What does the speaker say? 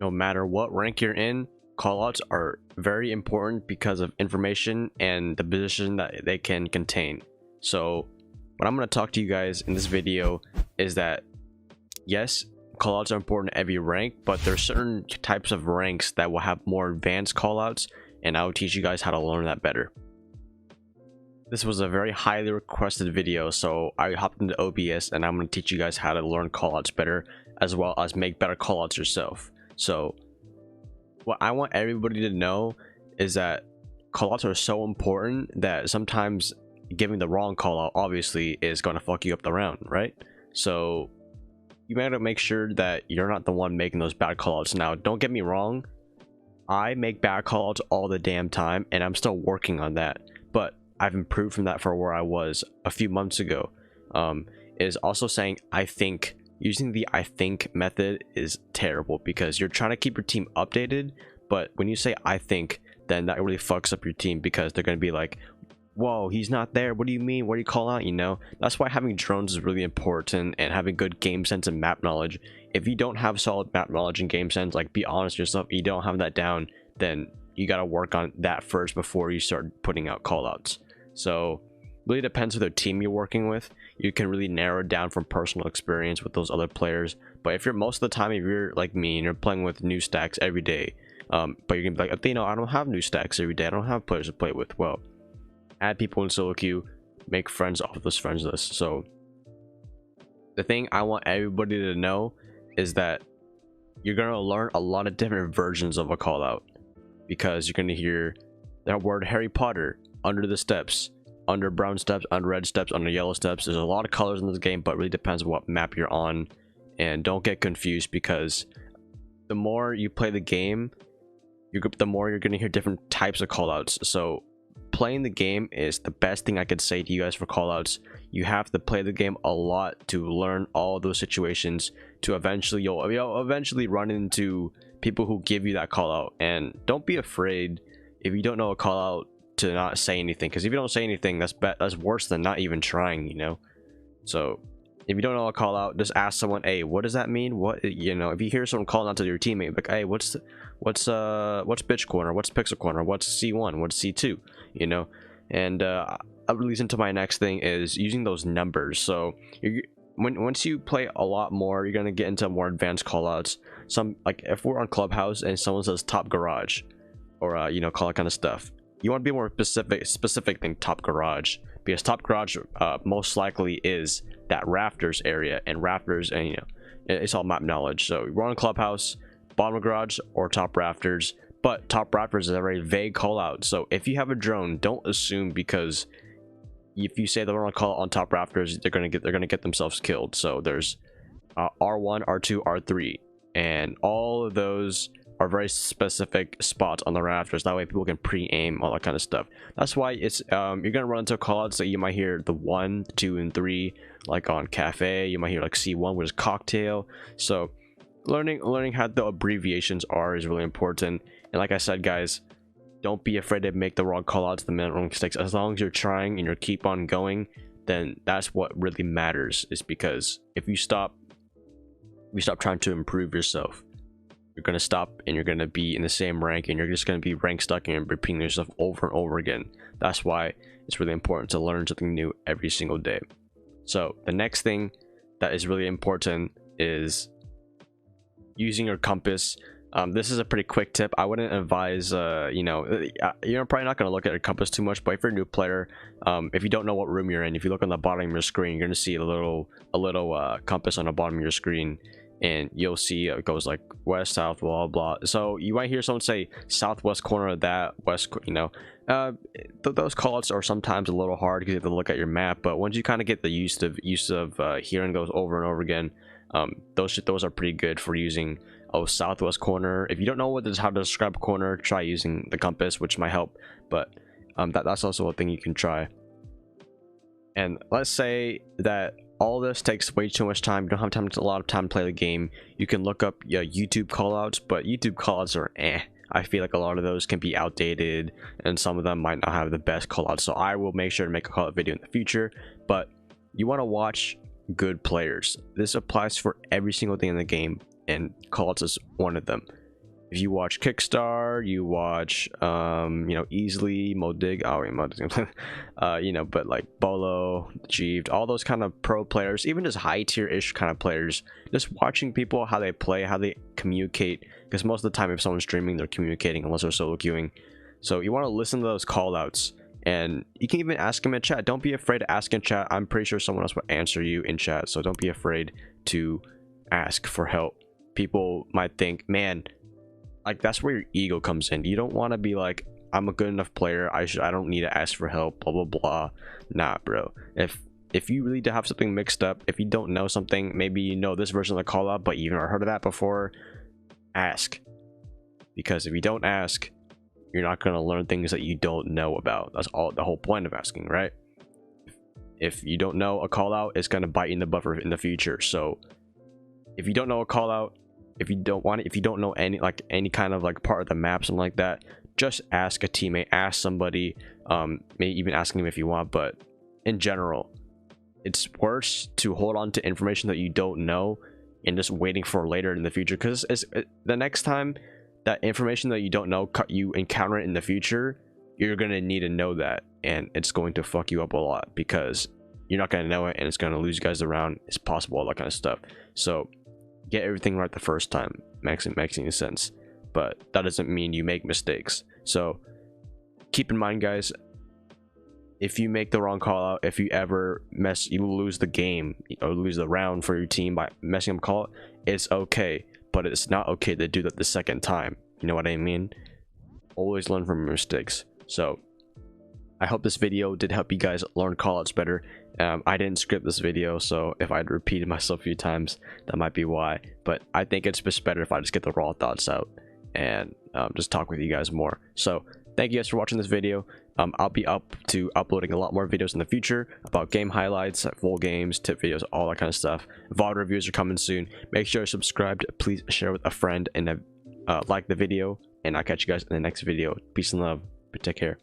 No matter what rank you're in, callouts are very important because of information and the position that they can contain. So what I'm going to talk to you guys in this video is that yes, callouts are important at every rank, but there's certain types of ranks that will have more advanced callouts, and I will teach you guys how to learn that better. This was a very highly requested video, so I hopped into OBS and I'm going to teach you guys how to learn callouts better, as well as make better callouts yourself. So what I want everybody to know is that callouts are so important that sometimes giving the wrong callout obviously is going to fuck you up the round, right? So you better make sure that you're not the one making those bad callouts. Now, don't get me wrong, I make bad callouts all the damn time and I'm still working on that, but I've improved from that for where I was a few months ago. Is also saying I think. Using the I think method is terrible because you're trying to keep your team updated, but when you say I think, then that really fucks up your team because they're going to be like, whoa, he's not there, what do you mean, what do you call out, you know? That's why having drones is really important, and having good game sense and map knowledge. If you don't have solid map knowledge and game sense, like, be honest with yourself, you don't have that down, then you got to work on that first before you start putting out callouts. So really depends on the team you're working with. You can really narrow it down from personal experience with those other players. But if you're most of the time, if you're like me and you're playing with new stacks every day, but you're gonna be like, Athieno, I don't have new stacks every day, I don't have players to play with. Well, add people in solo queue, make friends off of this friends list. So the thing I want everybody to know is that you're gonna learn a lot of different versions of a call out, because you're gonna hear that word Harry Potter, under the steps, under brown steps, under red steps, under yellow steps. There's a lot of colors in this game, but it really depends on what map you're on. And don't get confused, because the more you play the game, the more you're going to hear different types of callouts. So playing the game is the best thing I could say to you guys for callouts. You have to play the game a lot to learn all those situations, to eventually you'll eventually run into people who give you that callout. And don't be afraid if you don't know a callout to not say anything, because if you don't say anything, that's worse than not even trying, you know. So if you don't know a call out, just ask someone, hey, what does that mean? What, you know, if you hear someone calling out to your teammate, like, hey, what's bitch corner, what's pixel corner, what's C1, what's C2, you know. And I'll release into my next thing is using those numbers. So once you play a lot more, you're gonna get into more advanced callouts. Some, like if we're on Clubhouse and someone says top garage, or you know, call that kind of stuff, you want to be more specific than top garage, because top garage most likely is that rafters area, and rafters, and you know, it's all map knowledge. So we're on Clubhouse, bottom garage or top rafters, but top rafters is a very vague call out. So if you have a drone, don't assume, because if you say they're on call on top rafters, they're gonna get themselves killed. So there's R1, R2, R3, and all of those are very specific spots on the rafters. That way people can pre-aim, all that kind of stuff. That's why it's you're gonna run into callouts that you might hear the 1, 2, and 3, like on cafe. You might hear like C1, which is cocktail. So learning how the abbreviations are is really important. And like I said, guys, don't be afraid to make the wrong callouts, the minute wrong mistakes. As long as you're trying and you keep on going, then that's what really matters. Is because if you stop trying to improve yourself, you're going to stop and you're going to be in the same rank, and you're just going to be rank stuck and repeating yourself over and over again. That's why it's really important to learn something new every single day. So the next thing that is really important is using your compass. This is a pretty quick tip. I wouldn't advise you know, you're probably not going to look at your compass too much, but if you're a new player, if you don't know what room you're in, if you look on the bottom of your screen, you're going to see a little compass on the bottom of your screen, and you'll see it goes like west, south, blah blah. So you might hear someone say southwest corner of that west, you know. Those callouts are sometimes a little hard because you have to look at your map, but once you kind of get the use of hearing those over and over again, those are pretty good for using. Oh, southwest corner. If you don't know how to describe corner, try using the compass, which might help. But that's also a thing you can try. And let's say that all this takes way too much time, you don't have a lot of time to play the game. You can look up YouTube callouts, but YouTube callouts are I feel like a lot of those can be outdated, and some of them might not have the best callouts. So I will make sure to make a callout video in the future. But you want to watch good players. This applies for every single thing in the game, and callouts is one of them. if you watch Kickstar, you watch you know, Easily, Modig, oh wait, Modig, you know, but like Bolo, Achieved, all those kind of pro players, even just high tier-ish kind of players, just watching people, how they play, how they communicate, because most of the time if someone's streaming, they're communicating unless they're solo queuing. So you want to listen to those call outs, and you can even ask them in chat. Don't be afraid to ask in chat. I'm pretty sure someone else will answer you in chat, so don't be afraid to ask for help. People might think, man, like, that's where your ego comes in. You don't want to be like, I'm a good enough player, I don't need to ask for help, blah blah blah. Nah, bro. If you really do have something mixed up, if you don't know something, maybe you know this version of the call out but you've never heard of that before, ask. Because if you don't ask, you're not going to learn things that you don't know about. That's all the whole point of asking, right? If you don't know a call out, it's going to bite you in the butt in the future. So if you don't know a call out, if you don't know any kind of like part of the map, something like that, just ask a teammate, ask somebody, maybe even asking them if you want. But in general, it's worse to hold on to information that you don't know and just waiting for later in the future, because the next time that information that you don't know you encounter it in the future, you're gonna need to know that, and it's going to fuck you up a lot because you're not gonna know it, and it's gonna lose you guys around. It's possible, all that kind of stuff. So get everything right the first time. Makes any sense, but that doesn't mean you make mistakes. So keep in mind, guys, if you make the wrong call out, if you ever you lose the game or lose the round for your team by messing up call out, it's okay, but it's not okay to do that the second time. You know what I mean? Always learn from your mistakes. So I hope this video did help you guys learn callouts better. I didn't script this video, so if I'd repeated myself a few times, that might be why. But I think it's just better if I just get the raw thoughts out and just talk with you guys more. So thank you guys for watching this video. I'll be uploading a lot more videos in the future about game highlights, full games, tip videos, all that kind of stuff. VOD reviews are coming soon. Make sure you're subscribed. Please share with a friend and like the video. And I'll catch you guys in the next video. Peace and love. Take care.